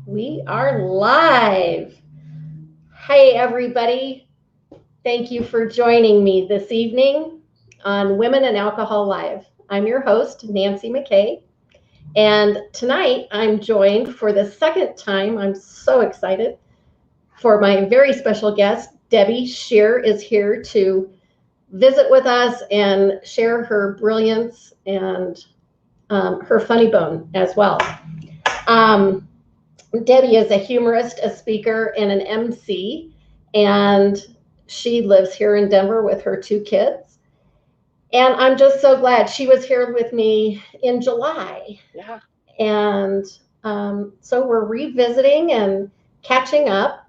We are live. Hey, everybody. Thank you for joining me this evening on Women and Alcohol Live. I'm your host, Nancy McKay. And tonight I'm joined for the second time. I'm so excited for my very special guest. Debbie Scheer is here to visit with us and share her brilliance and her funny bone as well. Um, Debbie is a humorist, a speaker, and an MC, and she lives here in Denver with her two kids. And I'm just so glad she was here with me in July. Yeah. And so we're revisiting and catching up,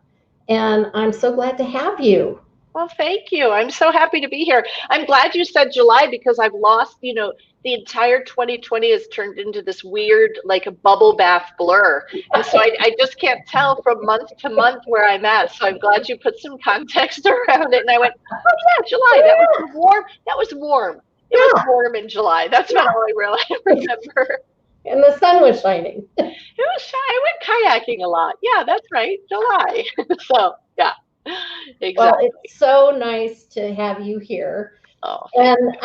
and I'm so glad to have you. Well, thank you. I'm so happy to be here. I'm glad you said July because I've lost, the entire 2020 has turned into this weird, like a bubble bath blur. And so I just can't tell from month to month where I'm at. So I'm glad you put some context around it. And I went, oh, yeah, July. That was warm. That was warm. It was warm in July. That's about all I really remember. And the sun was shining. It was shy. I went kayaking a lot. Yeah, that's right. July. So, yeah. Exactly. Well, it's so nice to have you here. Oh, And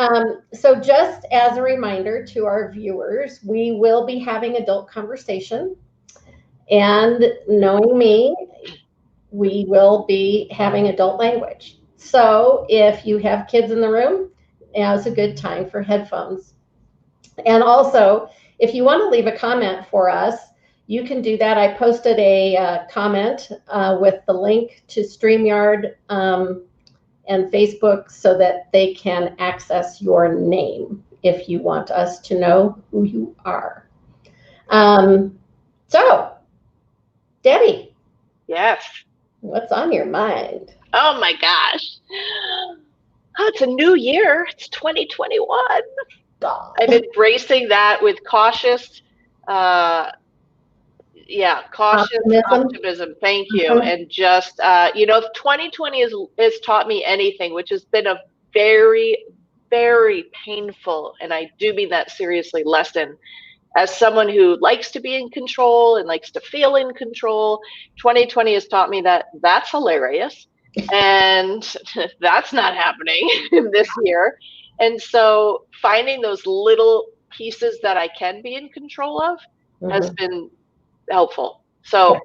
so, just as a reminder to our viewers, we will be having adult conversation. And knowing me, we will be having adult language. So, if you have kids in the room, now is a good time for headphones. And also, if you want to leave a comment for us, you can do that. I posted a comment with the link to StreamYard and Facebook so that they can access your name if you want us to know who you are. So, Debbie. yes. What's on your mind? Oh my gosh. Oh, it's a new year. It's 2021. God. I'm embracing that with cautious, cautious optimism. Thank you. And just, if 2020 has taught me anything, which has been a very, very painful, and I do mean that seriously, lesson. As someone who likes to be in control and likes to feel in control, 2020 has taught me that that's hilarious. And that's not happening this year. And so finding those little pieces that I can be in control of has been helpful. So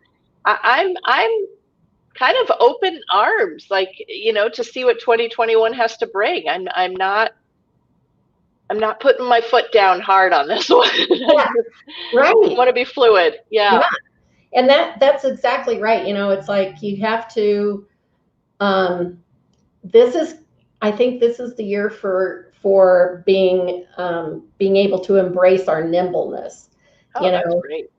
I'm kind of open arms, like, to see what 2021 has to bring. I'm not putting my foot down hard on this one. Yeah, right. I want to be fluid. Yeah. And that's exactly right. It's like you have to, I think this is the year for being able to embrace our nimbleness. Oh, that's great.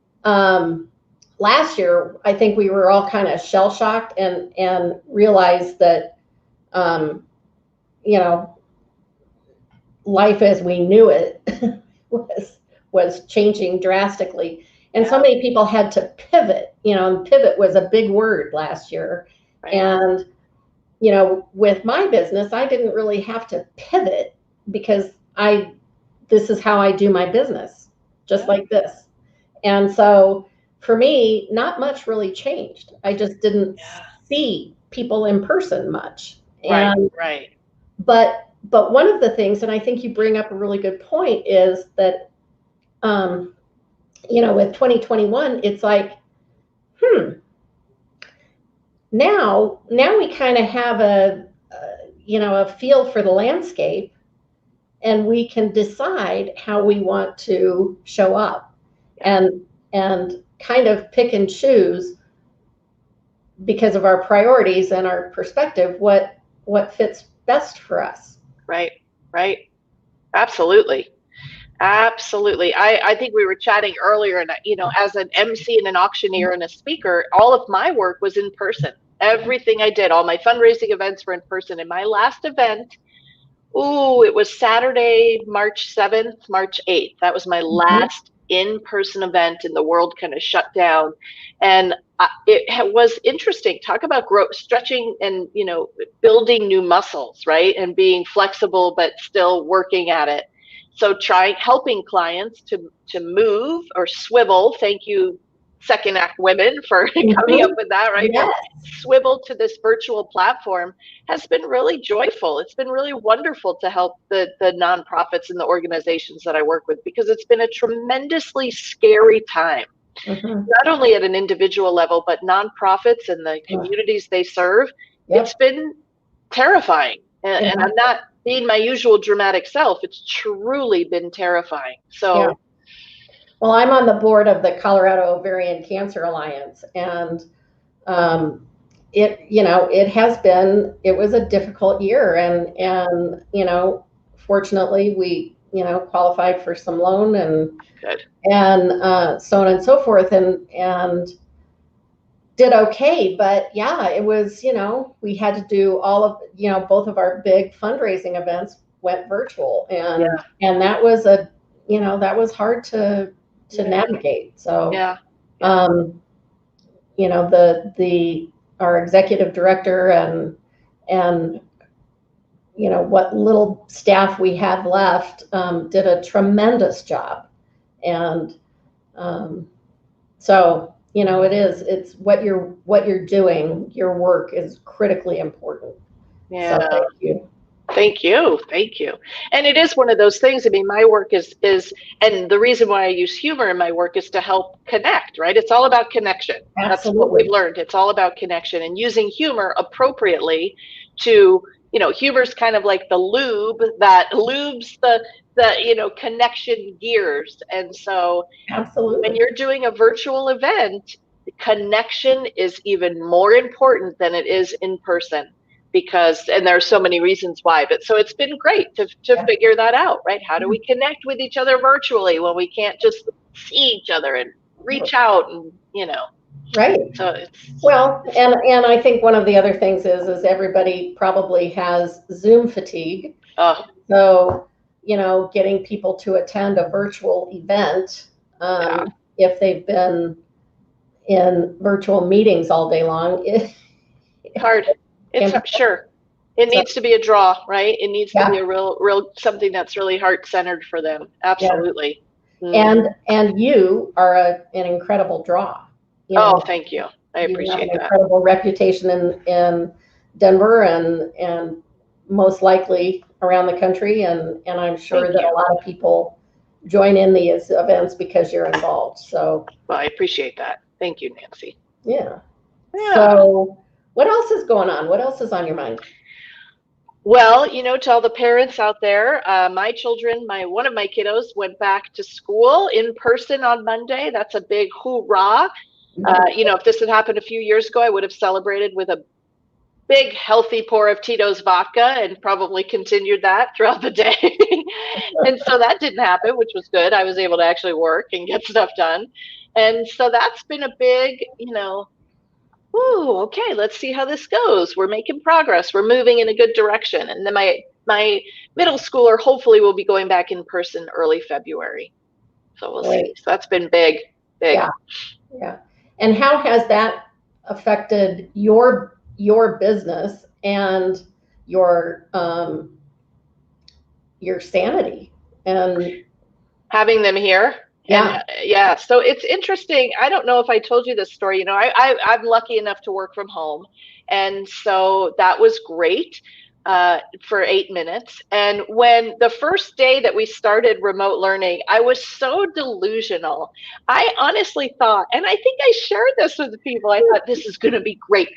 Last year, I think we were all kind of shell shocked and realized that, life as we knew it was changing drastically. And so many people had to pivot, and pivot was a big word last year. Right. And, with my business, I didn't really have to pivot because this is how I do my business, just like this. And so for me, not much really changed. I just didn't see people in person much. Right. But one of the things, and I think you bring up a really good point, is that, with 2021, it's like, now we kind of have a feel for the landscape, and we can decide how we want to show up and kind of pick and choose because of our priorities and our perspective, what fits best for us. Right. Absolutely. I think we were chatting earlier, and as an MC and an auctioneer and a speaker, all of my work was in person. Everything I did, all my fundraising events were in person. And my last event, it was Saturday, March 7th, March 8th. That was my last in-person event, and the world kind of shut down. And it was interesting. Talk about growth, stretching, and building new muscles, right? And being flexible but still working at it. So helping clients to move or swivel. Thank you, second act women for coming up with that, right? Yes. Swivel to this virtual platform has been really joyful. It's been really wonderful to help the nonprofits and the organizations that I work with, because it's been a tremendously scary time. Not only at an individual level, but nonprofits and the communities they serve. It's been terrifying. And I'm not being my usual dramatic self. It's truly been terrifying. So, well, I'm on the board of the Colorado Ovarian Cancer Alliance, and it was a difficult year, and fortunately we qualified for some loan and so on and so forth, and did okay. But yeah, it was, we had to do all of, both of our big fundraising events went virtual, and that was that was hard to navigate. So our executive director and what little staff we had left did a tremendous job. And so it's what you're doing. Your work is critically important. So thank you. Thank you. And it is one of those things. I mean, my work is, and the reason why I use humor in my work is to help connect, right? It's all about connection. Absolutely. That's what we've learned. It's all about connection and using humor appropriately to, humor's kind of like the lube that lubes the connection gears. And so when you're doing a virtual event, connection is even more important than it is in person. And there are so many reasons why, but so it's been great to figure that out, right? How do we connect with each other virtually when we can't just see each other and reach out and, Right. So and I think one of the other things is everybody probably has Zoom fatigue. So, getting people to attend a virtual event, if they've been in virtual meetings all day long, it's hard. Sure. It needs to be a draw, right? It needs to be a real something that's really heart-centered for them. Absolutely. Yeah. And you are an incredible draw. Thank you. I appreciate that. You have an incredible reputation in Denver and most likely around the country, and I'm sure that a lot of people join in these events because you're involved. So I appreciate that. Thank you, Nancy. Yeah. So what else is going on? What else is on your mind? Well, to all the parents out there, my children, one of my kiddos went back to school in person on Monday. That's a big hoorah. If this had happened a few years ago, I would have celebrated with a big healthy pour of Tito's vodka and probably continued that throughout the day. And so that didn't happen, which was good. I was able to actually work and get stuff done. And so that's been a big, okay, let's see how this goes. We're making progress. We're moving in a good direction. And then my middle schooler hopefully will be going back in person early February. So we'll see. So that's been big. Yeah. And how has that affected your business and your sanity and having them here? So it's interesting. I don't know if I told you this story. I'm lucky enough to work from home, and so that was great for 8 minutes. And when the first day that we started remote learning, I was so delusional. I honestly thought, and I think I shared this with the people, I thought this is going to be great.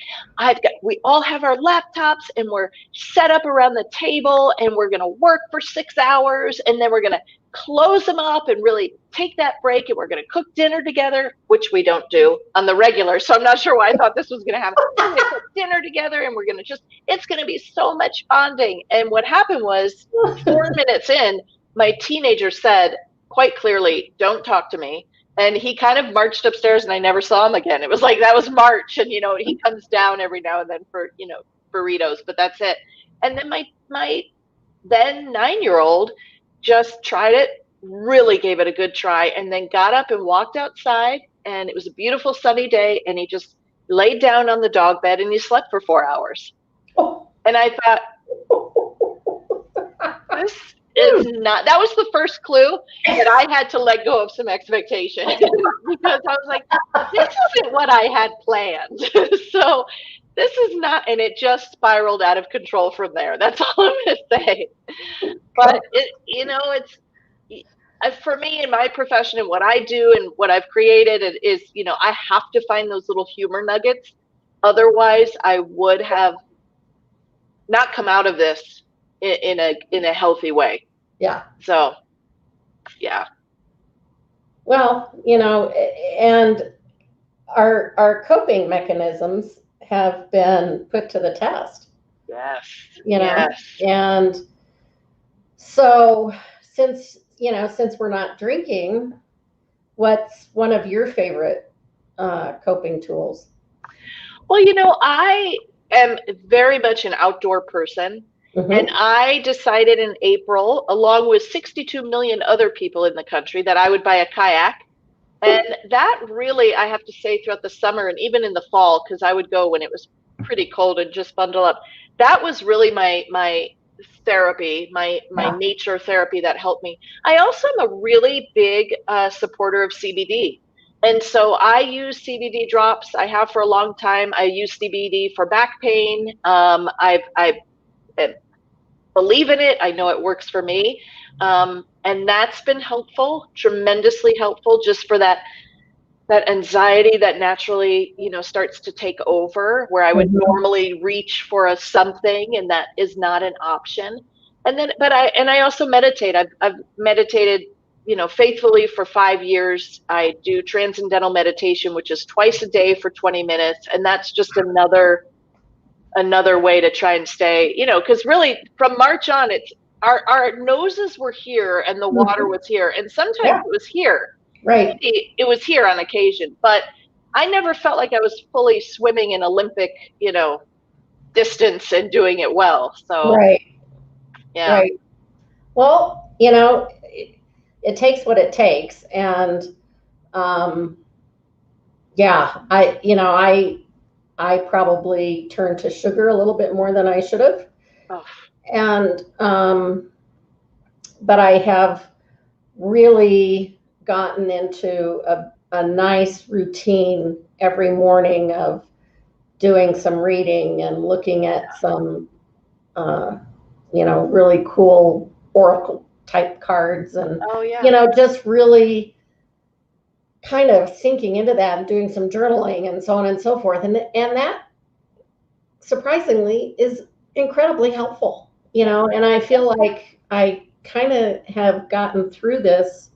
We all have our laptops and we're set up around the table and we're going to work for 6 hours and then we're going to close them up and really take that break, and we're going to cook dinner together, which we don't do on the regular. So I'm not sure why I thought this was going to happen. We're going to cook dinner together and we're going to it's going to be so much bonding. And what happened was 4 minutes in, my teenager said quite clearly, "Don't talk to me." And he kind of marched upstairs and I never saw him again. It was like, that was March. And, he comes down every now and then for, burritos, but that's it. And then my then 9-year-old just tried it, really gave it a good try, and then got up and walked outside, and it was a beautiful sunny day, and he just laid down on the dog bed and he slept for 4 hours. And I thought, this is not, that was the first clue that I had to let go of some expectation because I was like, what I had planned. So this is not, and it just spiraled out of control from there. That's all I'm going to say. But it's for me in my profession and what I do and what I've created is, I have to find those little humor nuggets. Otherwise, I would have not come out of this in a healthy way. Yeah. So, yeah. Well, and our coping mechanisms have been put to the test. Yes. Yes. And so since we're not drinking, what's one of your favorite coping tools? Well, I am very much an outdoor person. Mm-hmm. And I decided in April, along with 62 million other people in the country, that I would buy a kayak. And that really, I have to say, throughout the summer and even in the fall, because I would go when it was pretty cold and just bundle up. That was really my therapy, my nature therapy that helped me. I also am a really big supporter of CBD. And so I use CBD drops. I have for a long time. I use CBD for back pain. I believe in it. I know it works for me. And that's been helpful, tremendously helpful, just for that anxiety that naturally, starts to take over, where I would normally reach for something, and that is not an option. And then, I also meditate. I've meditated, faithfully for 5 years. I do transcendental meditation, which is twice a day for 20 minutes. And that's just another way to try and stay, because really from March on, it's our noses were here and the water was here. And sometimes it was here. Right. It was here on occasion, but I never felt like I was fully swimming in Olympic, distance and doing it well. So, right. Yeah. Right. Well, it takes what it takes. And, I probably turned to sugar a little bit more than I should have. Oh. And, but I have really gotten into a nice routine every morning of doing some reading and looking at some, really cool oracle type cards, and, just really kind of sinking into that and doing some journaling and so on and so forth. And that surprisingly is incredibly helpful, and I feel like I kind of have gotten through this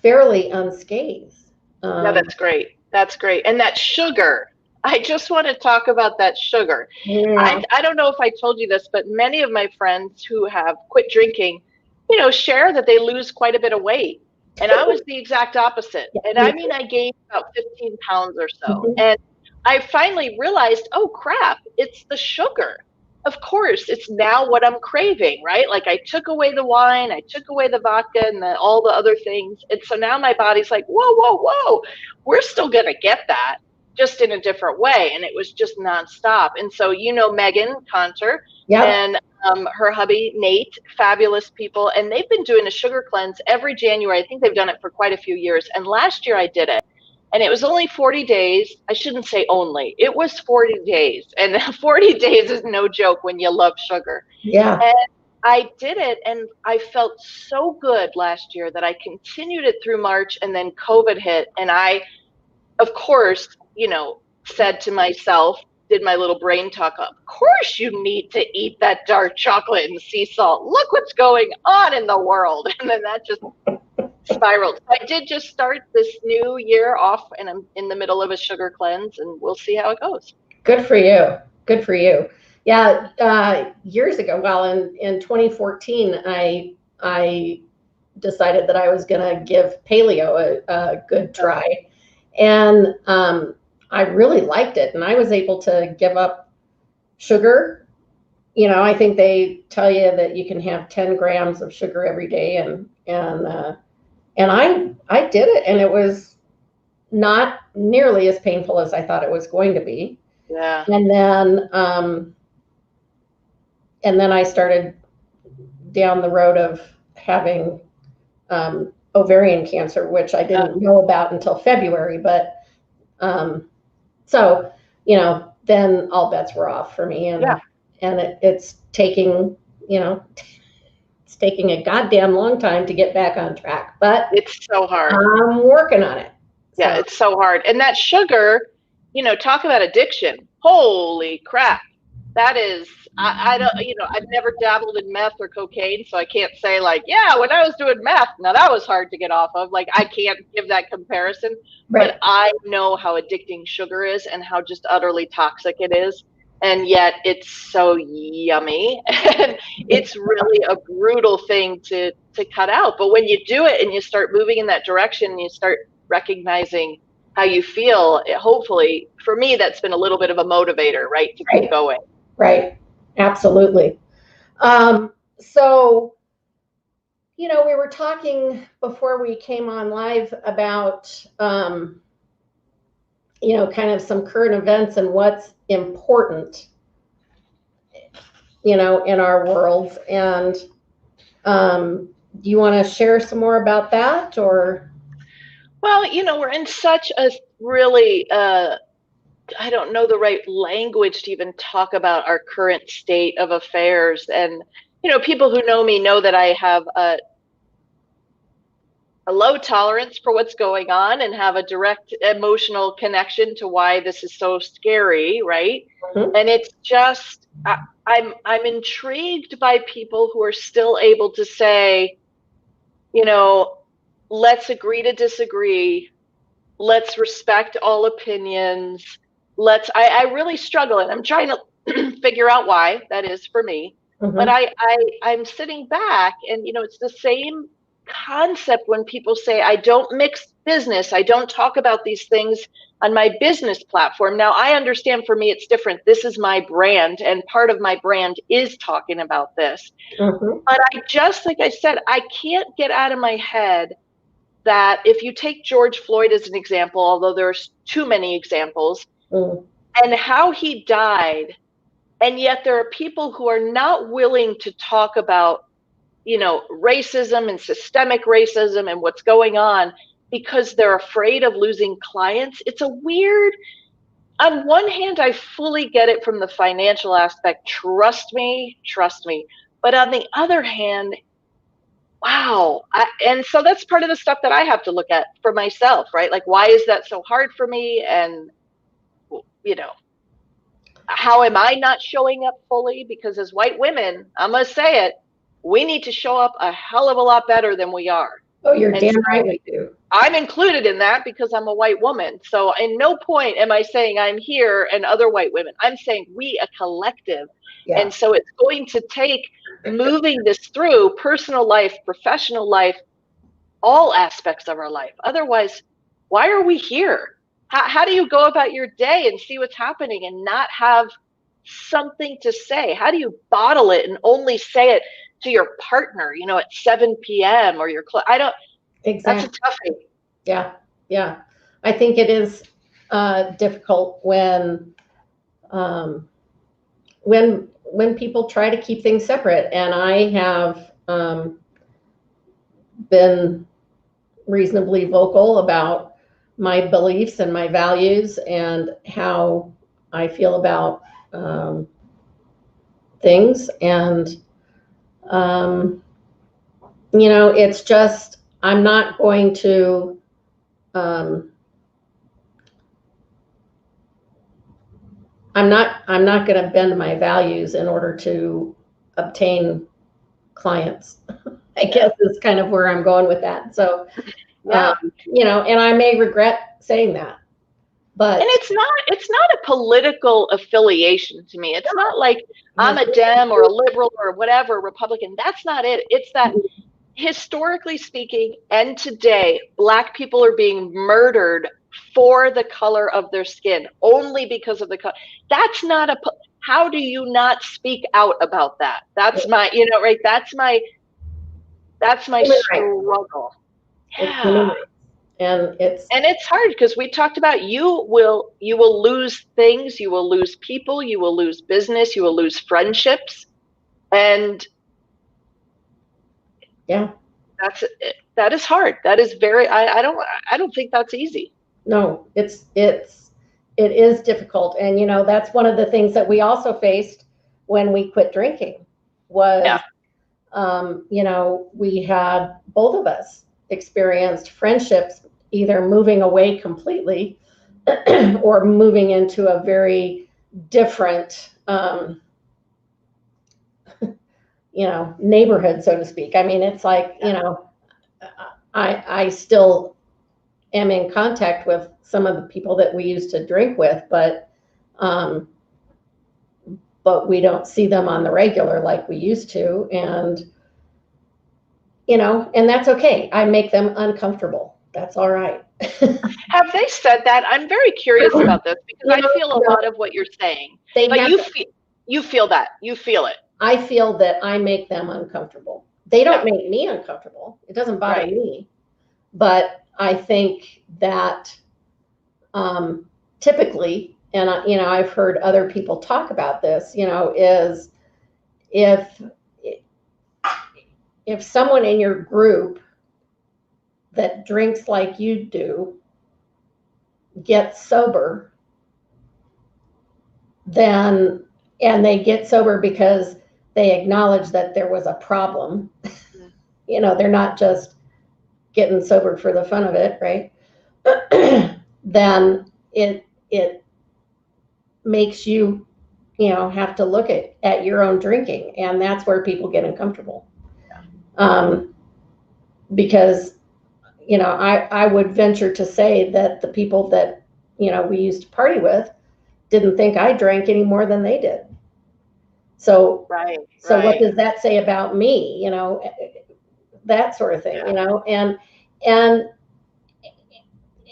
fairly unscathed. No, that's great. That's great. And that sugar, I just want to talk about that sugar. Yeah. I don't know if I told you this, but many of my friends who have quit drinking, share that they lose quite a bit of weight. And I was the exact opposite. And I mean, I gained about 15 pounds or so. And I finally realized, oh crap, it's the sugar. Of course, it's now what I'm craving, right? Like I took away the wine, I took away the vodka and all the other things. And so now my body's like, whoa, we're still going to get that, just in a different way. And it was just nonstop. And so, Megan Conter and her hubby, Nate, fabulous people. And they've been doing a sugar cleanse every January. I think they've done it for quite a few years. And last year I did it. And it was only 40 days. I shouldn't say only. It was 40 days. And 40 days is no joke when you love sugar. Yeah. And I did it, and I felt so good last year that I continued it through March, and then COVID hit. And I, of course, said to myself, did my little brain talk, of course you need to eat that dark chocolate and sea salt. Look what's going on in the world. And then that just spiraled. I did just start this new year off, and I'm in the middle of a sugar cleanse, and we'll see how it goes. Good for you. Good for you. Yeah. Years ago, well, in 2014, I decided that I was going to give paleo a good try. And I really liked it. And I was able to give up sugar. I think they tell you that you can have 10 grams of sugar every day. And I did it, and it was not nearly as painful as I thought it was going to be. Yeah. And then I started down the road of having ovarian cancer, which I didn't know about until February. But So, then all bets were off for me, and it's taking, it's taking a goddamn long time to get back on track, but it's so hard. I'm working on it. Yeah, it's so hard. And that sugar, talk about addiction. Holy crap. That is, I don't, I've never dabbled in meth or cocaine, so I can't say like, yeah, when I was doing meth, now that was hard to get off of. Like, I can't give that comparison, Right. But I know how addicting sugar is and how just utterly toxic it is. And yet it's so yummy. And it's really a brutal thing to cut out. But when you do it and you start moving in that direction and you start recognizing how you feel, hopefully, for me, that's been a little bit of a motivator, right, to keep going. Right. Absolutely. So, we were talking before we came on live about, kind of some current events and what's important, in our world. And do you want to share some more about that, or? Well, we're in such a really, I don't know the right language to even talk about our current state of affairs. And, people who know me know that I have a low tolerance for what's going on and have a direct emotional connection to why this is so scary, right? Mm-hmm. And it's just, I'm intrigued by people who are still able to say, let's agree to disagree. Let's respect all opinions. I really struggle, and I'm trying to figure out why that is for me. Mm-hmm. But I'm sitting back, and it's the same concept when people say, I don't mix business. I don't talk about these things on my business platform. Now, I understand for me, it's different. This is my brand, and part of my brand is talking about this. Mm-hmm. But like I said, I can't get out of my head that if you take George Floyd as an example, although there's too many examples, and how he died, and yet there are people who are not willing to talk about, racism and systemic racism and what's going on because they're afraid of losing clients. It's a weird, on one hand, I fully get it from the financial aspect. Trust me. But on the other hand, wow. And so that's part of the stuff that I have to look at for myself, right? Like, why is that so hard for me? And, how am I not showing up fully? Because as white women, I'm going to say it, we need to show up a hell of a lot better than we are. Oh, you're damn right we do. I'm included in that because I'm a white woman. So in no point am I saying I'm here and other white women. I'm saying we, a collective. Yeah. And so it's going to take moving this through personal life, professional life, all aspects of our life. Otherwise, why are we here? How do you go about your day and see what's happening and not have something to say? How do you bottle it and only say it to your partner, at 7 p.m. or I don't. Exactly. That's a toughie. Yeah. I think it is difficult when people try to keep things separate, and I have been reasonably vocal about my beliefs and my values and how I feel about things. And, it's just, I'm not going to, I'm not going to bend my values in order to obtain clients. I guess is kind of where I'm going with that. So, yeah. And I may regret saying that, but. And it's not a political affiliation to me. It's not like I'm a Dem or a liberal or whatever, Republican. That's not it. It's that historically speaking, and today, Black people are being murdered for the color of their skin, only because of the color. That's not how do you not speak out about that? That's my, right? That's my struggle. Yeah. And it's hard because we talked about you will lose things, you will lose people, you will lose business, you will lose friendships. And yeah, that is hard. That is very, I don't think that's easy. No, it is difficult. And, that's one of the things that we also faced when we quit drinking was, we had both of us experienced friendships either moving away completely or moving into a very different, neighborhood, so to speak. I mean, it's like, I still am in contact with some of the people that we used to drink with, um, but we don't see them on the regular like we used to. And, and that's okay. I make them uncomfortable. That's all right. Have they said that? I'm very curious about this because I feel a lot of what you're saying. But you feel that. You feel it. I feel that I make them uncomfortable. They don't make me uncomfortable. It doesn't bother me. But I think that typically, and I've heard other people talk about this, is if someone in your group that drinks like you do gets sober, then, and they get sober because they acknowledge that there was a problem, they're not just getting sober for the fun of it, right? Then it makes you, have to look at your own drinking, and that's where people get uncomfortable. Because, I would venture to say that the people that, we used to party with didn't think I drank any more than they did. So, what does that say about me? That sort of thing,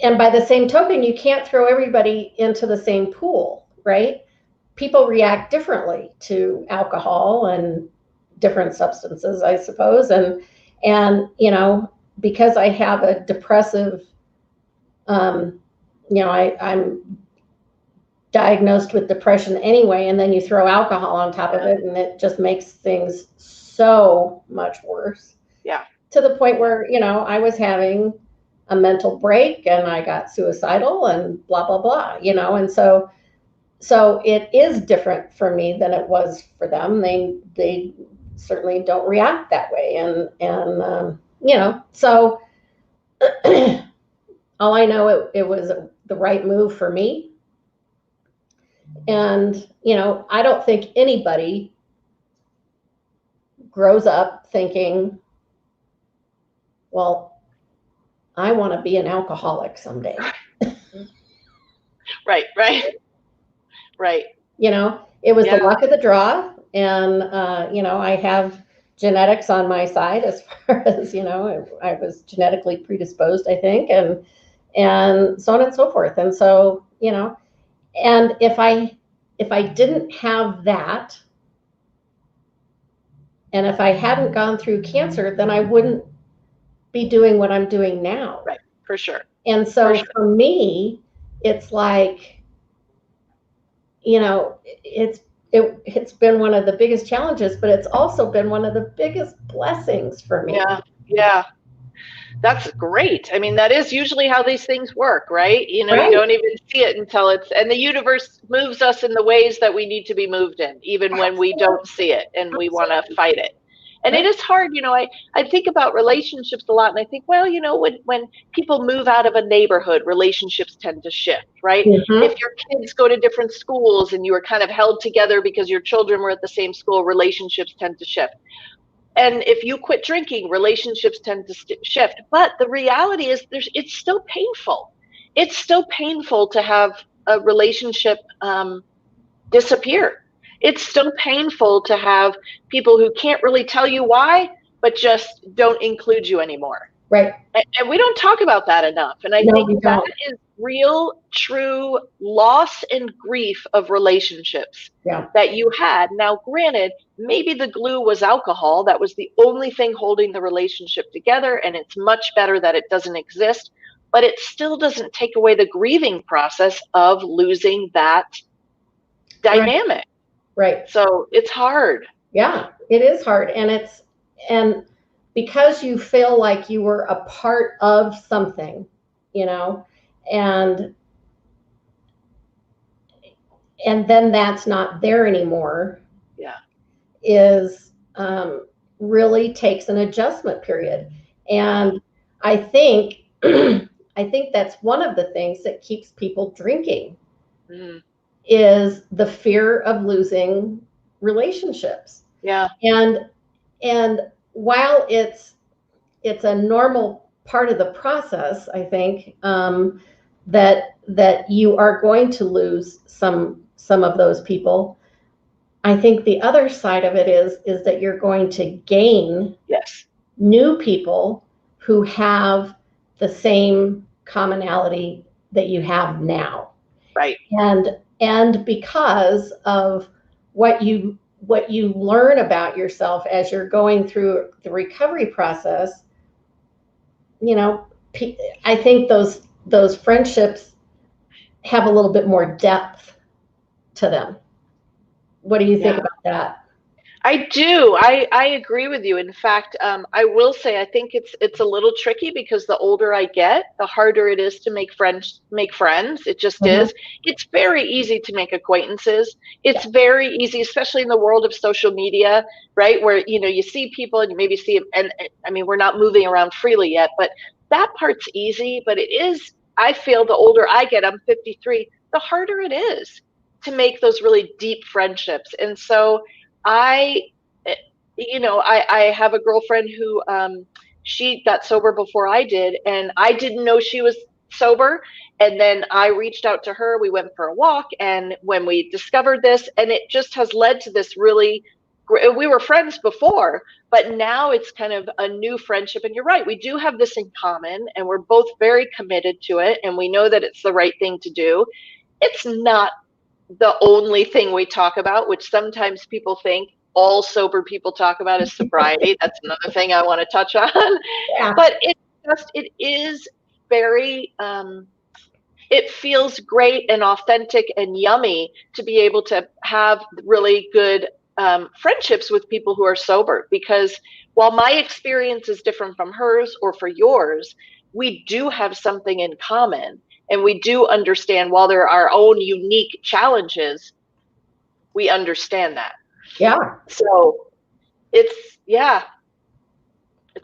and by the same token, you can't throw everybody into the same pool, right? People react differently to alcohol and different substances, I suppose. And because I have a depressive, I'm diagnosed with depression anyway, and then you throw alcohol on top of it, and it just makes things so much worse. Yeah. To the point where, I was having a mental break and I got suicidal and blah, blah, blah, and so it is different for me than it was for them. They certainly don't react that way. And so all I know, it was the right move for me. And, I don't think anybody grows up thinking, well, I want to be an alcoholic someday. Right. It was the luck of the draw. And, I have genetics on my side as far as, I was genetically predisposed, I think, and so on and so forth. And so, and if I didn't have that, and if I hadn't gone through cancer, then I wouldn't be doing what I'm doing now. Right, for sure. And so for me, it's like, it's been one of the biggest challenges, but it's also been one of the biggest blessings for me. Yeah. That's great. I mean, that is usually how these things work, right? You don't even see it until and the universe moves us in the ways that we need to be moved in, even when we don't see it and we want to fight it. And it is hard, I think about relationships a lot, and I think, well, when people move out of a neighborhood, relationships tend to shift, right? Mm-hmm. If your kids go to different schools and you are kind of held together because your children were at the same school, relationships tend to shift. And if you quit drinking, relationships tend to shift. But the reality is it's still painful. It's still painful to have a relationship disappear. It's still painful to have people who can't really tell you why, but just don't include you anymore. Right. And we don't talk about that enough. And I think that is real, true loss and grief of relationships that you had. Now, granted, maybe the glue was alcohol. That was the only thing holding the relationship together. And it's much better that it doesn't exist. But it still doesn't take away the grieving process of losing that dynamic. Right. So it's hard. Yeah, it is hard. And because you feel like you were a part of something, and then that's not there anymore. Yeah. Is really takes an adjustment period. And I think I think that's one of the things that keeps people drinking, is the fear of losing relationships. Yeah. And while it's a normal part of the process, I think, that you are going to lose some of those people. I think the other side of it is that you're going to gain new people who have the same commonality that you have now. Right. And because of what you learn about yourself as you're going through the recovery process, I think those friendships have a little bit more depth to them. What do you think about that? I do. I agree with you. In fact, I will say I think it's a little tricky because the older I get, the harder it is to make friends. It just is. It's very easy to make acquaintances. It's very easy, especially in the world of social media, right? Where you see people and you maybe see, and I mean, we're not moving around freely yet, but that part's easy. But it is. I feel the older I get, I'm 53, the harder it is to make those really deep friendships. And so I have a girlfriend who she got sober before I did, and I didn't know she was sober. And then I reached out to her. We went for a walk, and when we discovered this, and it just has led to this really we were friends before, but now it's kind of a new friendship. And you're right, we do have this in common, and we're both very committed to it, and we know that it's the right thing to do. It's not the only thing we talk about, which sometimes people think all sober people talk about is sobriety. That's another thing I want to touch on. Yeah. But it is very, it feels great and authentic and yummy to be able to have really good friendships with people who are sober, because while my experience is different from hers or for yours, we do have something in common. And we do understand, while there are our own unique challenges, we understand that. Yeah. So it's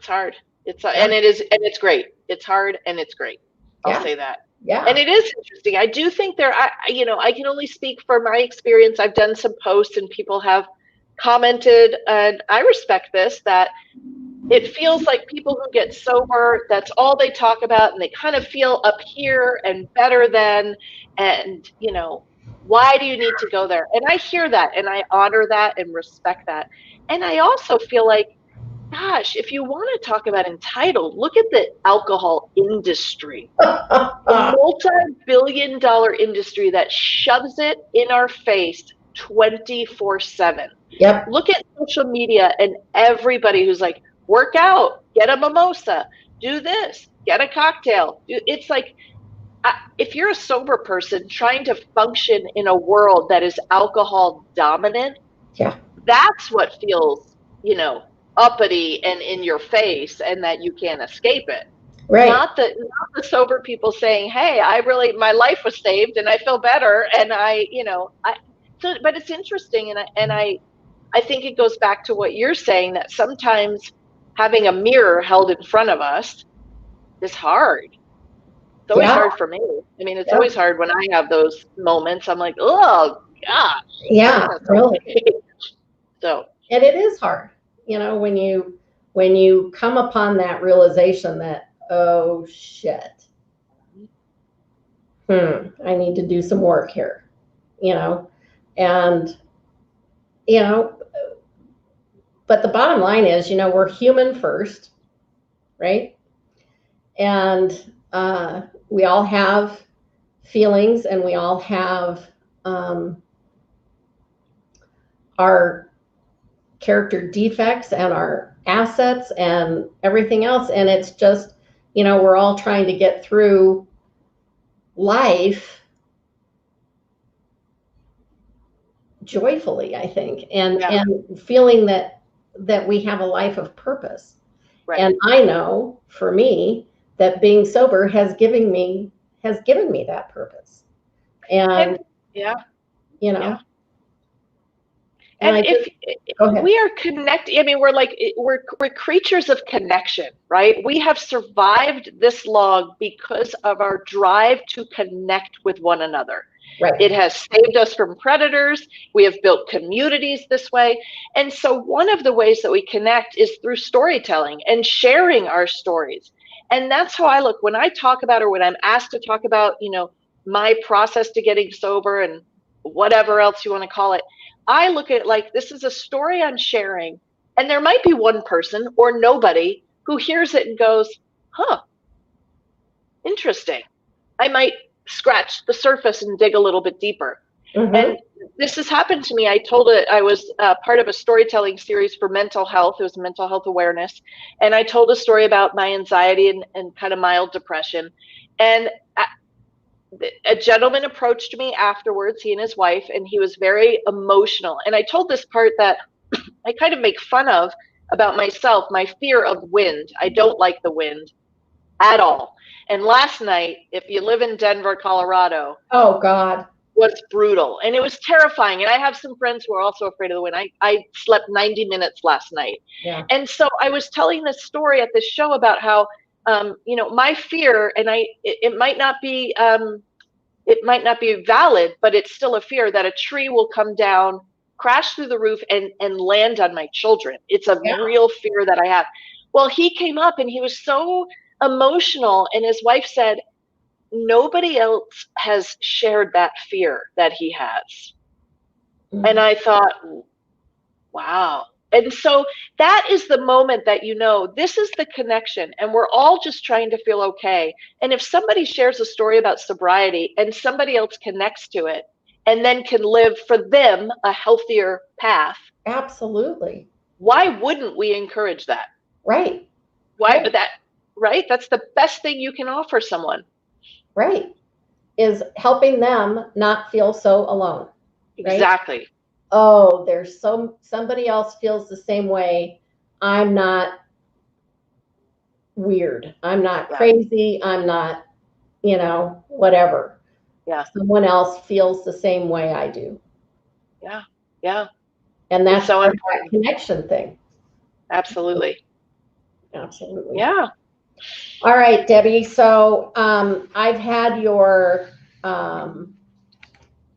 hard. And it is, and it's great. It's hard and it's great. I'll say that. Yeah. And it is interesting. I do think I can only speak for my experience. I've done some posts and people have commented, and I respect this, that it feels like people who get sober, that's all they talk about, and they kind of feel up here and better than, and why do you need to go there? And I hear that, and I honor that and respect that. And I also feel like, gosh, if you want to talk about entitled, look at the alcohol industry, a multi-billion-dollar industry that shoves it in our face 24/7. Yep. Look at social media and everybody who's like, work out, get a mimosa, do this, get a cocktail. It's like, if you're a sober person trying to function in a world that is alcohol dominant, that's what feels, uppity and in your face, and that you can't escape it. Right. Not the sober people saying, hey, my life was saved and I feel better. And but it's interesting. And I think it goes back to what you're saying, that sometimes having a mirror held in front of us is hard. It's always hard for me. I mean, it's always hard when I have those moments. I'm like, oh gosh. Yeah, really. So. And it is hard, when you come upon that realization that, oh shit, I need to do some work here, and but the bottom line is, we're human first, right? And we all have feelings, and we all have our character defects and our assets and everything else. And it's just, we're all trying to get through life joyfully, I think, and feeling that we have a life of purpose. Right. And I know for me that being sober has given me has given me that purpose. And yeah. You know. Yeah. And if we are connected, I mean, we're creatures of connection, right? We have survived this long because of our drive to connect with one another. Right. It has saved us from predators. We have built communities this way. And so one of the ways that we connect is through storytelling and sharing our stories. And that's how I look when I talk about, or when I'm asked to talk about, my process to getting sober and whatever else you want to call it. I look at it like this is a story I'm sharing, and there might be one person or nobody who hears it and goes, huh, interesting. I might scratch the surface and dig a little bit deeper. Mm-hmm. And this has happened to me. I was part of a storytelling series for mental health. It was mental health awareness. And I told a story about my anxiety and kind of mild depression. And a gentleman approached me afterwards, he and his wife, and he was very emotional. And I told this part that I kind of make fun of about myself, my fear of wind. I don't like the wind at all. And last night, if you live in Denver, Colorado, oh God, was brutal. And it was terrifying. And I have some friends who are also afraid of the wind. I slept 90 minutes last night. Yeah. And so I was telling this story at this show about how, my fear, and it might not be valid, but it's still a fear that a tree will come down, crash through the roof, and land on my children. It's a real fear that I have. Well, he came up and he was so emotional, and his wife said, nobody else has shared that fear that he has. Mm-hmm. And I thought, wow. And so that is the moment that this is the connection, and we're all just trying to feel okay. And if somebody shares a story about sobriety and somebody else connects to it and then can live for them a healthier path. Absolutely. Why wouldn't we encourage that? Right. Why right? That's the best thing you can offer someone. Right. Is helping them not feel so alone. Right? Exactly. Oh, there's somebody else feels the same way. I'm not weird. I'm not crazy. I'm not, whatever. Yeah. Someone else feels the same way I do. Yeah. Yeah. And that's so important. That connection thing. Absolutely. Absolutely. Yeah. All right, Debbie. So I've had your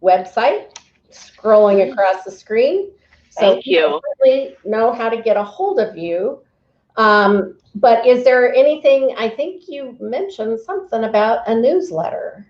website scrolling across the screen. So Thank you. Really know how to get a hold of you. But is there anything, I think you mentioned something about a newsletter.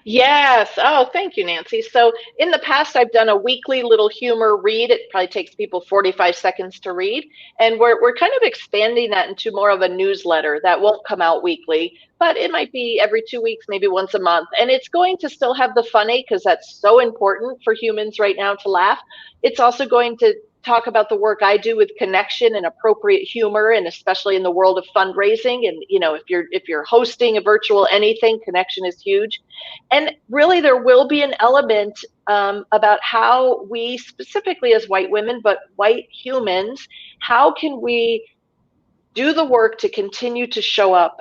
Yes. Oh, thank you, Nancy. So in the past, I've done a weekly little humor read. It probably takes people 45 seconds to read. And we're kind of expanding that into more of a newsletter that won't come out weekly, but it might be every 2 weeks, maybe once a month. And it's going to still have the funny, because that's so important for humans right now to laugh. It's also going to talk about the work I do with connection and appropriate humor, and especially in the world of fundraising. And if you're hosting a virtual anything, connection is huge. And really, there will be an element about how we, specifically as white women, but white humans, how can we do the work to continue to show up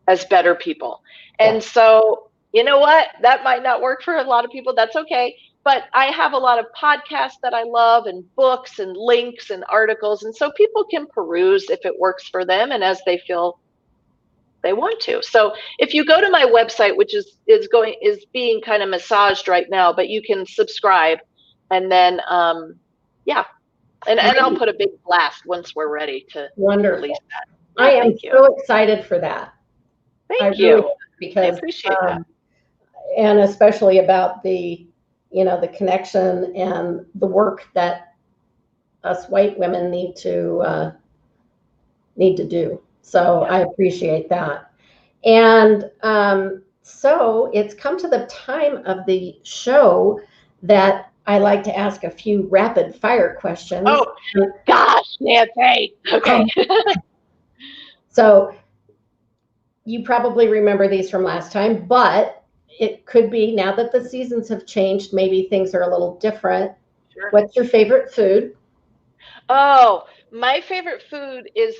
as better people? And so, you know what? That might not work for a lot of people. That's okay. But I have a lot of podcasts that I love, and books and links and articles. And so people can peruse if it works for them and as they feel they want to. So if you go to my website, which is being kind of massaged right now, but you can subscribe, and then and I'll put a big blast once we're ready to release that. Yeah, I am so excited for that. Thank you. Because I appreciate that. And especially about the connection and the work that us white women need to do. So I appreciate that. And so it's come to the time of the show that I like to ask a few rapid fire questions. Oh, gosh, Nancy. Okay. So you probably remember these from last time, but it could be, now that the seasons have changed, maybe things are a little different. Sure. What's your favorite food? Oh, my favorite food has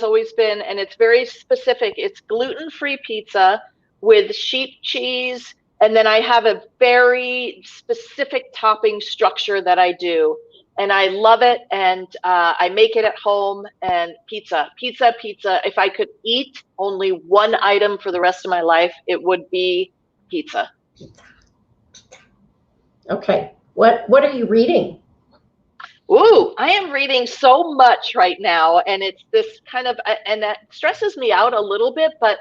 always been, and it's very specific. It's gluten-free pizza with sheep cheese. And then I have a very specific topping structure that I do. And I love it. And I make it at home. And pizza. If I could eat only one item for the rest of my life, it would be pizza. Okay. What are you reading? Ooh, I am reading so much right now, and it's this kind of, and that stresses me out a little bit, but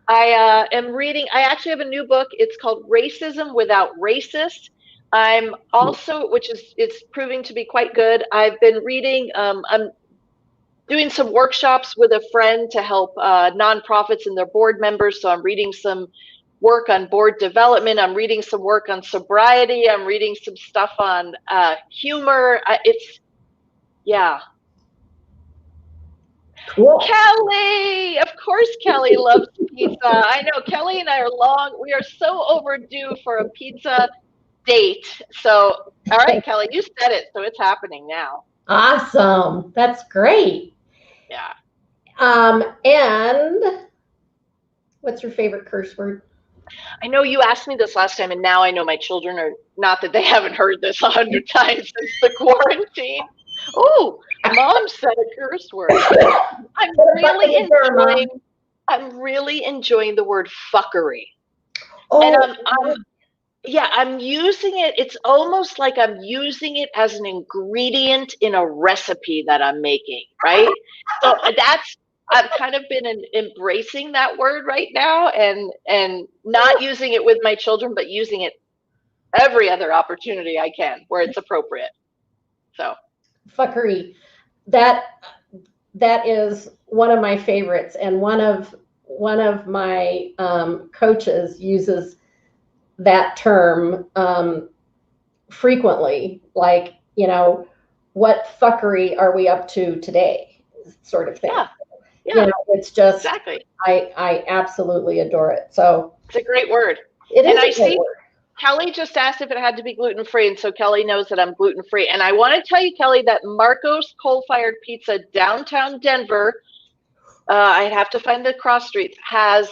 I am reading, I actually have a new book. It's called Racism Without Racist. I'm also, which is, it's proving to be quite good. I've been reading, I'm doing some workshops with a friend to help nonprofits and their board members. So I'm reading some work on board development. I'm reading some work on sobriety. I'm reading some stuff on humor. Yeah. Cool. Kelly, of course, Kelly loves pizza. I know Kelly and I we are so overdue for a pizza date. So, all right, Kelly, you said it. So it's happening now. Awesome. That's great. Yeah. And what's your favorite curse word? I know you asked me this last time, and now I know my children are, not that they haven't heard this 100 times since the quarantine. Oh, Mom said a curse word. I'm really enjoying the word fuckery. Oh, and I'm using it. It's almost like I'm using it as an ingredient in a recipe that I'm making, right? So I've kind of been embracing that word right now, and not using it with my children, but using it every other opportunity I can where it's appropriate. So fuckery. That is one of my favorites, and one of my coaches uses that term frequently. Like, what fuckery are we up to today? Sort of thing. Yeah. It's just exactly. I absolutely adore it. So it's a great word. It is a great word. Kelly just asked if it had to be gluten-free, and so Kelly knows that I'm gluten-free. And I want to tell you, Kelly, that Marco's Coal-Fired Pizza, downtown Denver, I'd have to find the cross streets, has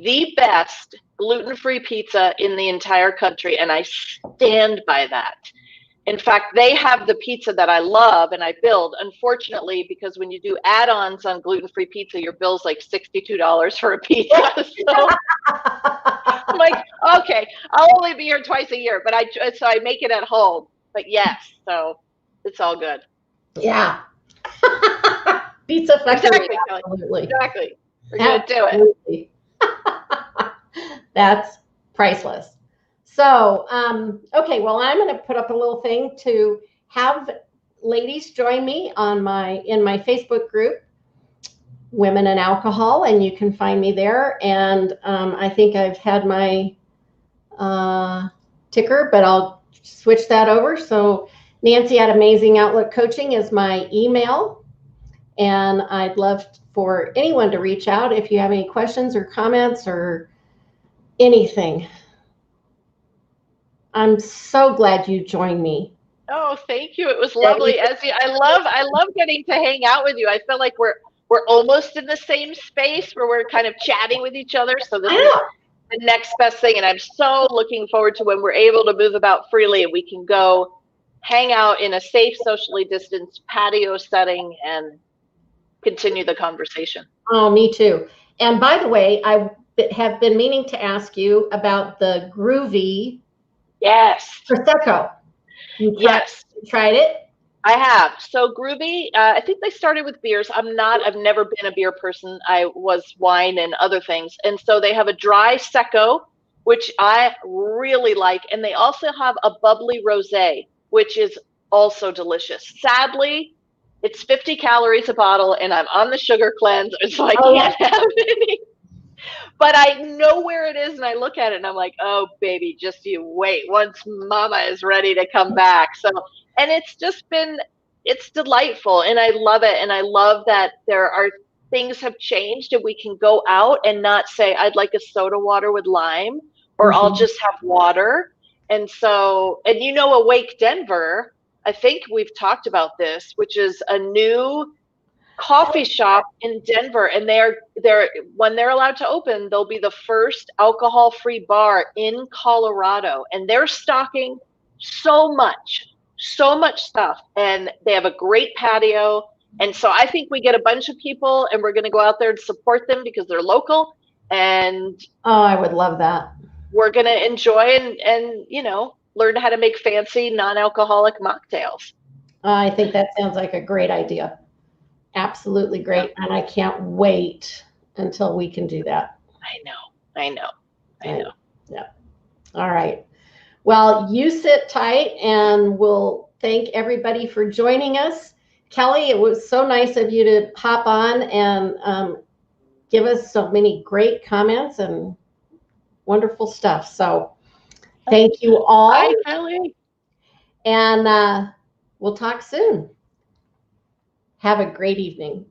the best gluten-free pizza in the entire country, and I stand by that. In fact, they have the pizza that I love and I build. Unfortunately, because when you do add-ons on gluten-free pizza, your bill's like $62 for a pizza. So I'm like, okay, I'll only be here twice a year, but so I make it at home. But yes, so it's all good. Yeah. Pizza factory. Exactly, absolutely. Exactly. We're gonna do it. That's priceless. So, okay, well, I'm going to put up a little thing to have ladies join me in my Facebook group, Women and Alcohol, and you can find me there. And I think I've had my ticker, but I'll switch that over. So Nancy at Amazing Outlook Coaching is my email, and I'd love for anyone to reach out if you have any questions or comments or anything. I'm so glad you joined me. Oh, thank you. It was lovely. I love getting to hang out with you. I feel like we're almost in the same space where we're kind of chatting with each other. So this is the next best thing. And I'm so looking forward to when we're able to move about freely and we can go hang out in a safe, socially distanced patio setting and continue the conversation. Oh, me too. And by the way, I have been meaning to ask you about the Groovy Prosecco. You tried it? I have. So Groovy, I think they started with beers. I've never been a beer person. I was wine and other things. And so they have a dry Secco, which I really like. And they also have a bubbly rosé, which is also delicious. Sadly, it's 50 calories a bottle and I'm on the sugar cleanse, so I can't have any. But I know where it is and I look at it and I'm like, oh, baby, just you wait once mama is ready to come back. So, and it's delightful and I love it. And I love that things have changed and we can go out and not say, I'd like a soda water with lime or I'll just have water. And so, and Awake Denver, I think we've talked about this, which is a new coffee shop in Denver, and they're when they're allowed to open, they'll be the first alcohol-free bar in Colorado, and they're stocking so much stuff, and they have a great patio. And so I think we get a bunch of people, and we're going to go out there and support them because they're local, and oh, I would love that. We're going to enjoy and learn how to make fancy non-alcoholic mocktails. I think that sounds like a great idea. Absolutely great. And I can't wait until we can do that. I know. Yeah. All right. Well, you sit tight, and we'll thank everybody for joining us. Kelly, it was so nice of you to hop on and give us so many great comments and wonderful stuff. So thank you all. Bye, Kelly. And we'll talk soon. Have a great evening.